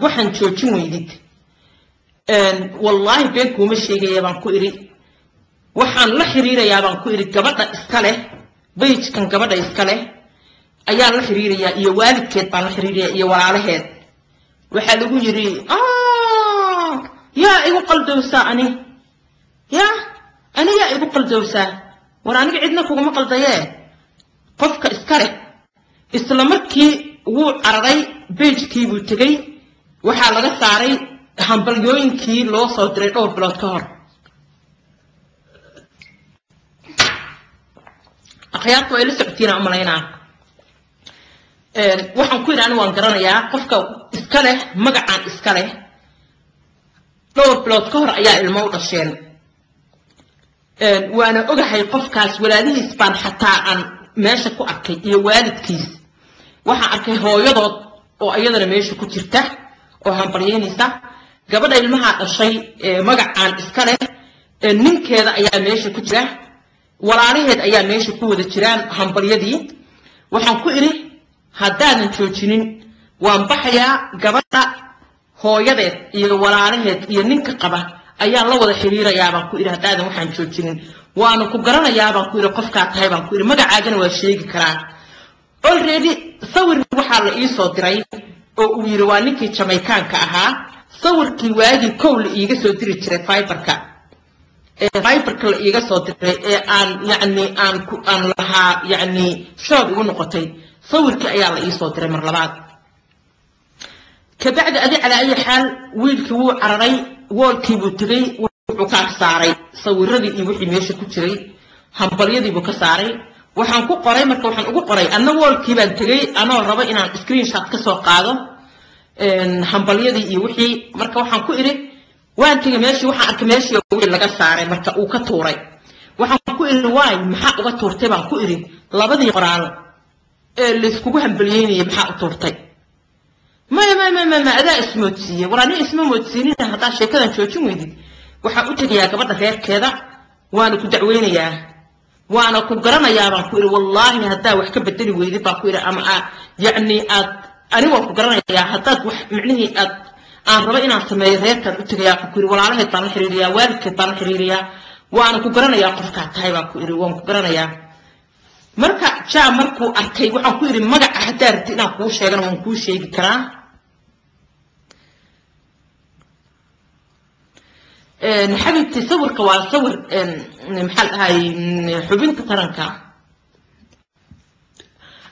وحن شوشين ويديد والله بينكم مش يا بان كويري وحن لا حريرة يا بان كويري قبضة إسكاله بيج كان قبضة إسكاله أيام لا حريرة يا والد كيت بان لا حريرة يا وعلى وحلو يري يا إيو قلب دوساني يا أنا يا إيو قلب دوسا وراني عندنا فوق ما قلب ضياه قفك إسكاري إسلامركي وو عرضي بيج كي بوتجي وحالة ساري همبليوين كي لو صدري أو بلاد كهر أخيات وإلى سبتين عملينا waxaan ku yiraahdaa waan garanayaa qofka iska leh magacaan iska leh dhowr bilood ka hor ayaa ilmo u dhasheen waana ogahay qofkaas walaalihiis baan xataa aan meesha ku arkay iyo waalidkiis waxaan arkay hooyadood oo iyadana meesha ku jirta oo hambalyeynaysa gabadha ilmaha dhashay magacaan iska leh ninkeeda ayaa meesha ku jira walaalaheed ayaa meesha ku wada jiraan hambalyadii waxaan ku iri haddaanan joojinin waan baxayaa gabadha hooyadeed iyo walaalaheed iyo ninka qaba ayaa la wada xiriirayaa baan ku iri haddaadan waxaan joojinin waana ku garanayaa baan ku iri qofkaa tahay baan ku iri magacaagana waa sheegi karaa already sawir waxaa la ii soo diray oo uu yiri waa ninkii Jamaicaanka ahaa sawirkii waagii kow la iiga soo diri jiray fiberka la iiga soo diray aan lahaa shoog ugu noqotay صورك أيام يسوع ترى مرلبات كبعد أدي على أي حال ويلك هو عرري وولكي بتري وكاك ساري صور ردي يوحي ماشي كتري همبريدي بكساري وحنكو قري مركو وحنكو قري أنا وولكي بنتري أنا الربع إن سكرين شات كسر قاعدة همبريدي يوحي مركو وحنكو إري وأنت ماشي وحنك ماشي ويل لقى ساري مركو وكتوري وحنكو إري واي محق وتورتي بنكو إري لبدي قران اللي سكوبها بليني بحق طورتي ما أداء اسمه تسيه وراني اسمه متسيني هذا شيء كذا شو ميدي وحقولت يا قبضة غير كذا وأنا كنت دعويني يا وأنا كنت قرنا يا بقول والله هذا وحكي بدني ويدي بقول أنا وكنت قرنا يا هذا معنيه أنا ربنا سمي غير كذا قلت يا بقول ولا عليه طالع حريريا والد طالع حريريا وأنا كنت قرنا يا قفكات هاي بقول وأنا كنت قرنا يا marka jaa markuu arkay waxaan ku yiri magaca hadaa rabtid inaan kuu sheegana waan kuu sheegi karaa xabibti sawirka waa sawir maxal ahay xubinta taranka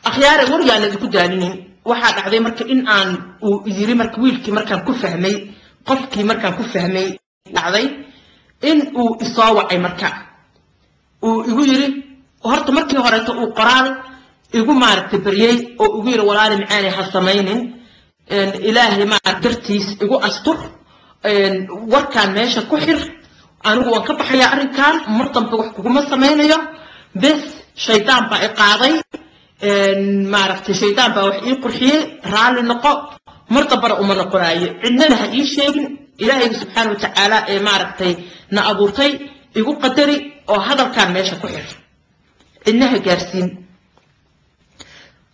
akhyaar waryaana ku daalinin waxa dhacday marka in aan uu yiri marka wiilkii markaan ku fahmay qofkii markaan ku fahmay dhacday in uu isoo wacay marka uu igu yiri horta markii horeeto uu qoraal igu maartay bariyay oo ugu yiri walaal macaani ha sameeynin ilaahi ma dartiis igu astur warkaan meesha ku xir anigu waan ka baxayaa arrinkan mar dambe wax kuma sameynayo bes shaydaan baa i qaaday maartay shaydaan baa wax ii qurxiyay raali noqo mar dambe uma noqonayo cidnana ha ii sheegin ilaahi subhanahu wa ta'ala maartay na abuurtay igu qadari oo hadalkaan meesha ku xir إنها جالسين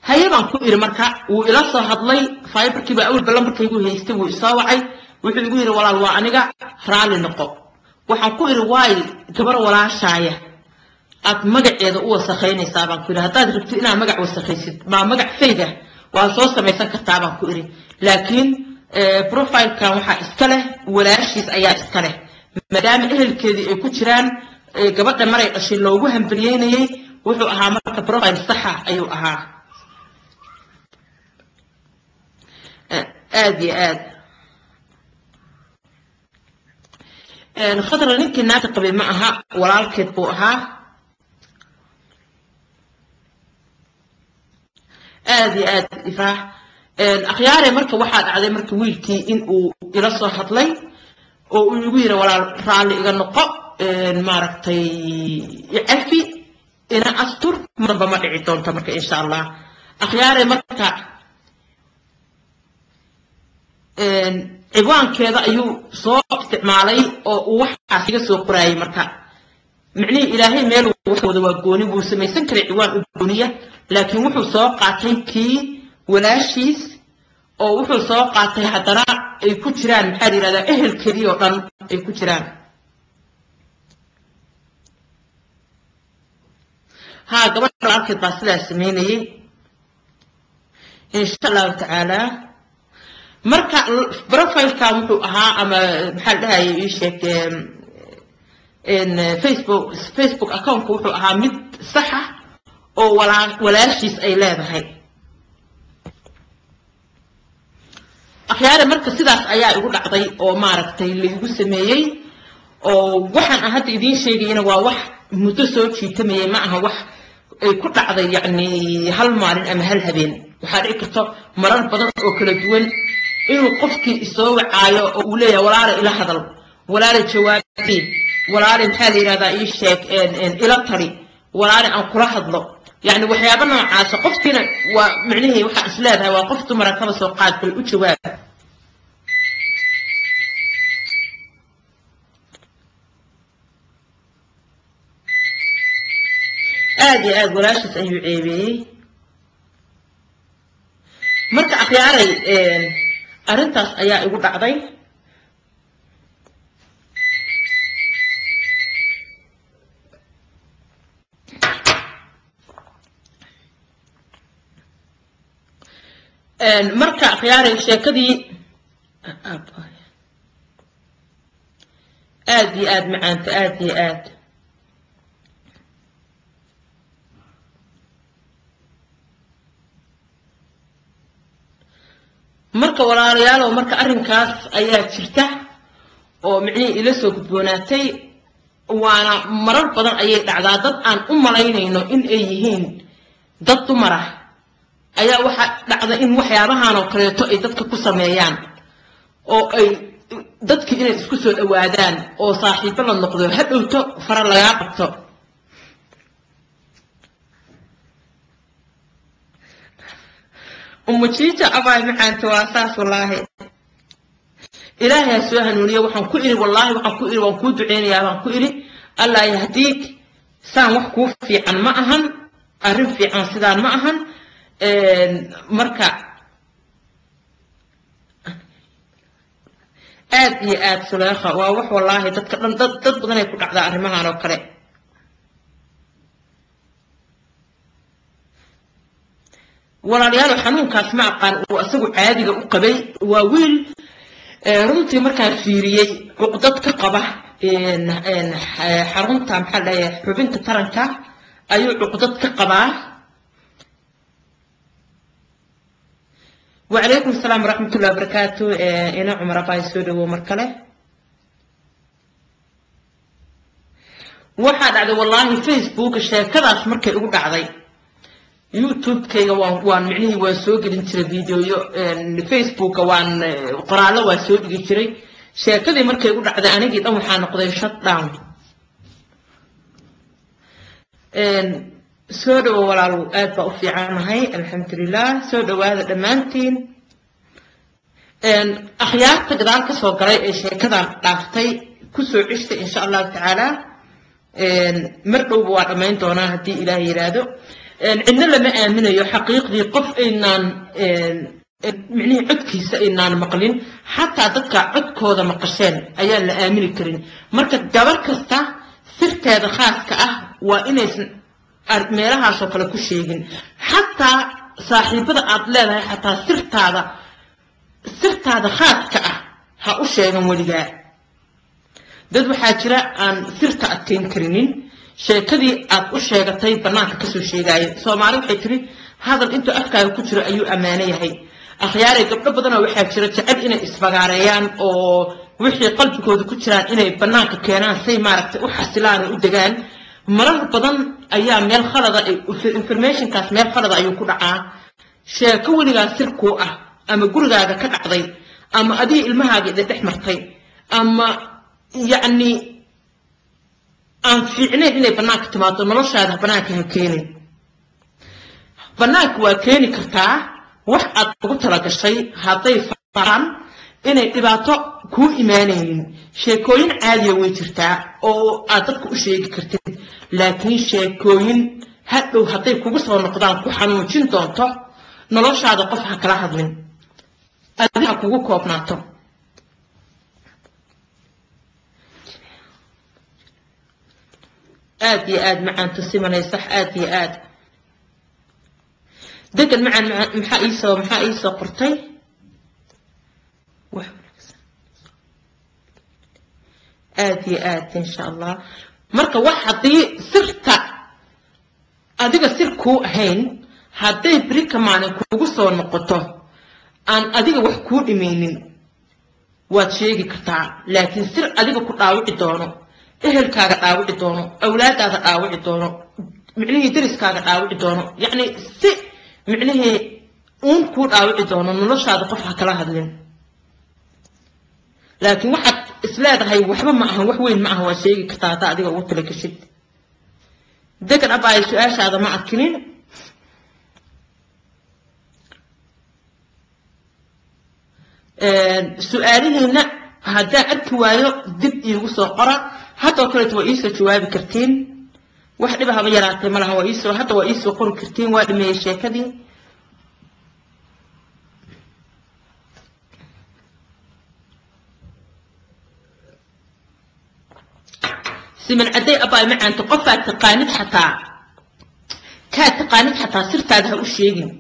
هيا بان كوير مركا وإلا صهدلي فايبر كيبا أول بلمبر كيقول هيستوي إصاوعي ويحب يقول ولا الوانيقا فرالي نقو وحن كوير واي كبر ولا شاية أتمقع إذا هو سخيني سابان كوير هتاد ربتي إنا مقع وسخيسد ما مقع فيده وصوصة ما يسنك تابان كوير لكن بروفايل كان وحا إسكاله ولا شيس أيا إسكاله مدام إهل كذي كتران قبل مرة أشيل لوجوهم برياني wuxuu ahaa marka profile sax ah ayuu ahaa aad khadra ninkii naata qabay ma aha walaalkeed buu ahaa aad ifraax akhyaare marka waxaa dhacday marka wiilkii in uu ila soo hadlay oo uu igu yiri walaal raali iga noqo maaragtay icafi إنا أستر من بما عيدون تمرك إن شاء الله أخياري مركا عوان كذا أيو صوت استعمالي أو وحا سيجا سوق راي مركا معني إلهي ميل وحود وقوني وسميسن كري عوان أقونية لكن وحو سوقاتي كي ولاشيس أو وحو سوقاتي حدنا أي كتران حالي لذا أهل كري وطن أي كتران ها قبل الأركض باسلا سميني إن شاء الله تعالى مركا بروفايل كان وحو أها أما بحال هاي يشيك إن فيسبوك أكاونت وحو أها مد صحة أو ولاشيس أي لابا هاي أخيارا مركا سيداس أيا يقول عطي أو ماركتي اللي يقول سميي أو وحن أهد إذين شيئين ووح مدسو شي تميي معها وح كل عضي يعني هالمارين أما هالهبين وحارئ كرتو مرار بدن أو كلا دوين إنو قفكي يسوي عايو أوليا ولا إلى هذا ولا جوابي ولا محالي هذا يشيك إن إلى الطريق ولا أن قرحض له يعني وحيابنا عاصة قفتنا ومعنيه وحا إسلامها وقفت مركبة سوقات في الأجواب آدي ولاشت أيو عيبي مركا أخياري أرنتاس أيا يقول بعضي مركا أخياري شاكدي آد معانت آد marka walaalayaal oo marka arrinkaas ayaa jirta oo micnii ila soo gudboonaatay waana marar badan ayay dhacdaa dad aan u malaynayno in ay yihiin dad dumar ah ayaa waxa dhacda in waxyaabahan oo kaleeto ay dadka ku sameeyaan oo ay dadkii inay isku soo dhawaadaan oo saaxiibo la noqdo hadhowto fara laga qabto ومشيتة أبا معان تواساس والله إلهي سوى هنونية وحن كئري والله وحن كئري وحن دعيني يا وحن كئري الله يهديك سام وحكوف في عن معهن أرم في عن سدان معهن مركع آد سلاخة ووح والله ضد بدنا يكون على أرمها نوكري walaalayaal xanuunkaas ma aqaan oo asagu caadiga u qabay waa wiil runtii markaa fiiriyay cuqdad ka qaba xarunta maxaa la yahay xubinta taranka ayuu cuqdad ka qabaa وعليكم السلام ورحمة الله وبركاته أنا عمر باي سودو ومركله واحد على والله فيسبوك الشيكات مركل يقول عضي يوتيوب كي وان معنيه وسوق الانتر فيديو فيسبوك وان قراله وسوق يجري شيكدي markay ugu dhacday anigii dhan waxaan noqday shut down soo dhaw walaal aad baa u fiicanahay alxamdulillah soo dhawaada dhamaantiin akhyaarta gadaal ka soo galay ee sheekadan dhaaftay ku soo cishta insha Allah taala mar dhow waa dhamayn doonaa hadii Ilaahay yiraahdo عندنا لما آمنوا حقيقي قف إنان معني عدكيس إنان مقلين حتى ذكر عدك هذا مقشين أيان لآمن كرين مركز جبر كستا سرت هذا خاص كأه وإنس ميرها شكل كل شيء حتى صاحب هذا أطلع حتى سرت هذا خاص كأه هؤشين ولجاء دد وحاجرة أن سرت أتين كرينين sheekadii aad u sheegatay banaanka ka soo sheegay Soomaali waxay tiri hadal inta afkaaga ku jiro ayuu amaana yahay akhyaaray gabdho badan oo waxa jira jacayl inay isfagaareeyaan oo wixii qalbigooda ku jiraan inay banaanka keenaan say maaragtay u xasilaan oo u degaan marar badan ayaa meel khalada information kaas meel khalada ayuu ku dhacaa sheeko waligaa sir ku ah ama gurigaaga ka dhacday ama adii ilmahaaga dhex martay ama yani aan fiicneen inay banaanka timaado noloshaada banaanka ha keenin banaanka waa keeni kartaa wax aad ugu tala gashay haday faan inay dhibaato kuu imaanaynin sheekooyin caadiya way jirtaa oo aad dadka u sheegi kartid laakiin sheekooyin hadhow hadday kugu soo noqdaan ku xanuujin doonto noloshaada qof ha kala hadlin adiga kugu koobnaato aad iyo aad macaanto simanay sax aad iyo aad degan macaan maxaa iisoo qortay aad iyo aad insha allah marka wax haddii sirta adiga sir kuu ahayn hadday beri ka maalin kugu soo noqoto aan adiga wax kuu dhimaynin waad sheegi kartaa laakiin sir adiga ku dhaawici doono ehelkaaga dhaawici doono awlaadaada dhaawici doono micnihii dariskaaga dhaawici doono yacni si micnihii uun kuu dhaawici doono noloshaada qof ha kala hadlin laakiin waxaad isleedahay waxba ma ahan wax weyn ma aha waad sheegi kartaa haddaa adiga ugu tala gashid degan abaayo su-aashaada ma arkinin su-aalihiina haddaa arki waayo dib iigu soo qora haddoo kaleeto waa iisoo jawaabi kartiin wax dhiba haba yaraatay ma laha hadda waa iisoo qori kartiin waa dhameeyey sheekadii siman cadday abaay macaanta qofaad taqaanid xataa kaad taqaanid xataa sirtaada ha u sheegin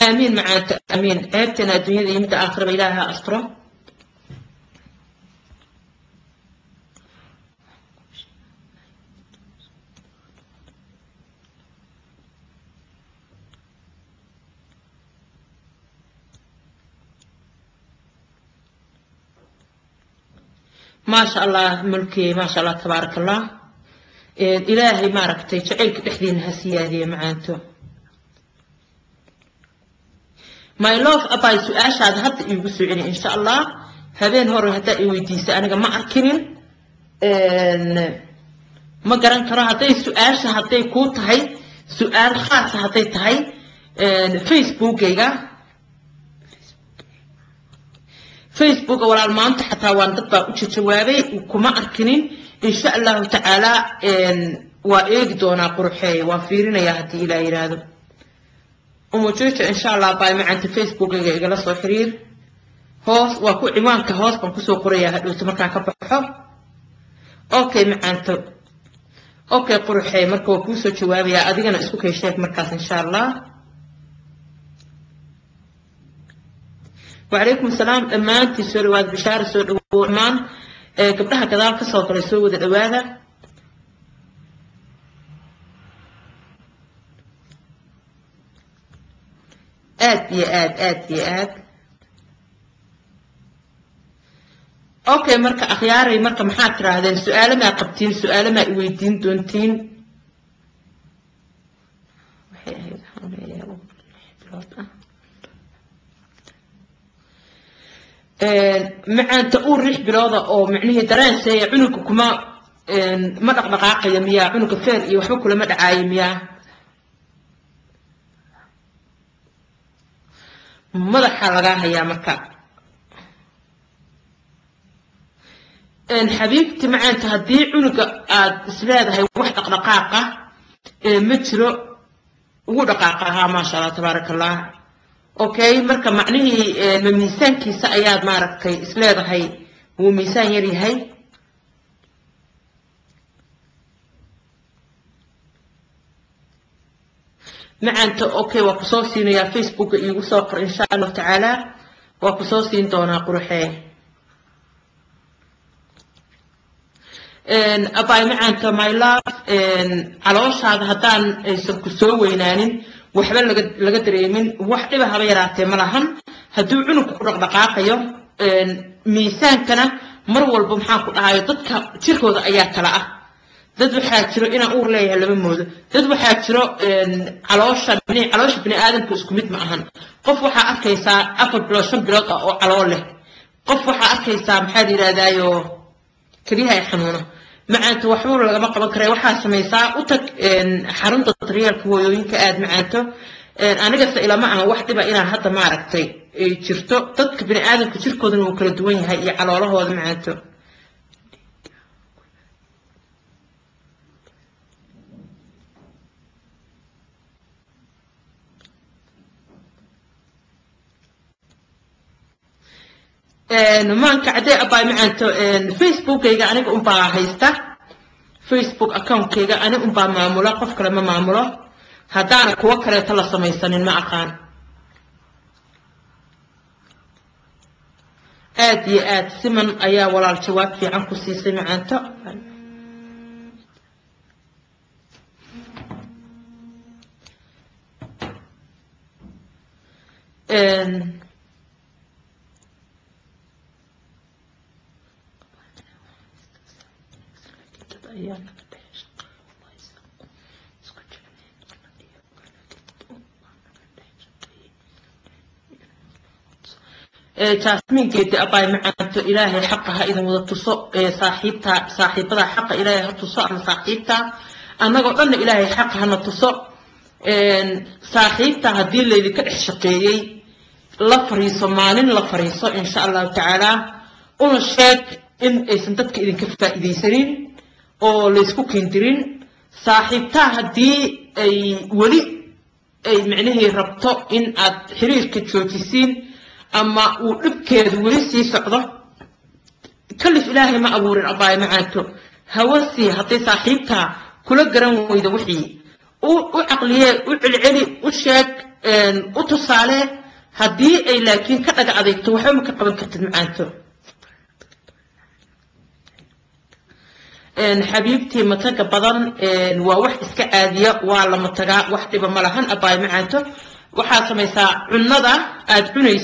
آمين معانت آمين عيبتنا الدنيا دي يمتى آخر بإلهها أسطره ما شاء الله ملكي ما شاء الله تبارك الله إلهي ما ركتي جعلك تحدين هسيادي معانته my love abay su-aashaada hadda iigu soo celi insha allah habeen hore haddaa i weydiisay aniga ma arkinin ma garan karo hadday su-aasha hadday kuu tahay su-aal khaasa hadday tahay facebookayga walaal maanta xataa waan dad baa u jawaabay kuma arkinin insha allahu tacaala waa eegi doonaa quruxeey waa fiirinayaa haddii ilaa yidhaahdo وموجودة إن شاء الله باي معنا فيسبوك إجلا صو حرير هوس وكو عوان كهوس بنكسو قرية هدو تمكان كبحو أوكي معنا أوكي قرحي مركو كوسو جوابي يا أدينا اسكو كيشيك مركز إن شاء الله وعليكم السلام أمان تسوري واد بشار سوري وعمان قبلها كذلك صوت رسول الأواذة aad okay marka akhyaaray marka maxaad tiraahdeen su'aalo ma qabtiin su'aalo ma weydiin doontiin macaanta uu riix bilowda oo micnihii dareenseeya cunuga kuma ma dhaqdhaqaaqaya miyaa cunuga feer iyo waxba kulama dhacaayo miyaa madaxa laga hayaa marka xabiibti macaanta haddii cunuga aad isleedahay wax dhaqdhaqaaqa ma jiro ugu dhaqaaqahaa maasha allah tabaaraka allah okay marka macnihii ma miisaankiisa ayaad maaragtay isleedahay wuu miisaan yar yahay macaanta okay waa kusoo siinayaa facebooka iigu soo qor insha allahu tacaala waa kusoo siin doonaa quruxee abay macaanta my love calooshaada haddaan aysan ku soo weynaanin waxba laga dareemin wax dhiba haba yaraatee ma lahan hadduu cunugku ku dhaqdhaqaaqayo miisaankana mar walba maxaan ku dhahayo dadka jirkooda ayaa kala ah dad waxaa jiro inaan uur leeyahay lama moodo dad waxaa jiro caloosha bini aadamku isku mid ma ahan qof waxaa arkaysaa 4 bilood 5 bilood oo calool leh qof waxaa arkaysaa maxaa yiraahdaayo kaliyaha xanuuna macaanto waxba lagama qaban karay waxaa samaysaa u tag xarunta daryeelka hooyooyinka aad macaanto anigase ilama aan wax dhiba inaan hadda maaragtay jirto dadka bini aadamka jirkooduna wuu kala duwan yahay iyo caloolahooda macaanto maanka cadee abaay macaanto facebookayga aniga unbaa haysta facebook account-kayga aniga unbaa maamula qof kale ma maamulo haddaana kuwa kaleeto la samaysanin ma aqaan aad iyo aad siman ayaa walaal jawaab fiican ku siisay macaanto جاسمين كده أباي معناته إلهي حقها إذا وذا تصو صاحبتها حق إلهي تصو عن صاحبتها أنا قلنا إلهي حقها نتصو صاحبتها هدي اللي كالحشقية لفريسو مالين لفريسو إن شاء الله تعالى ونشاك إن سنتك إذن كفتا إذن سرين أو ليسكو كنترين صاحبتها هدي أي ولي أي معنيه ربطو إن حرير كتشوتيسين أما وإبكيد ولسي سعده كلف إلهي ما أبور الأباي معاته هوسي هطي صاحبتها كل قرن ويدا وحي وعقلية وعلي وشاك وتصالي هدي أي لكن كتاك عديكتو وحيومك قبل كتد معاته حبيبتي متاك بدن وواحد اسكا آدية وعلى متاك واحد بملهان أباي معاته وحاسم يسا عنده أدعنيسي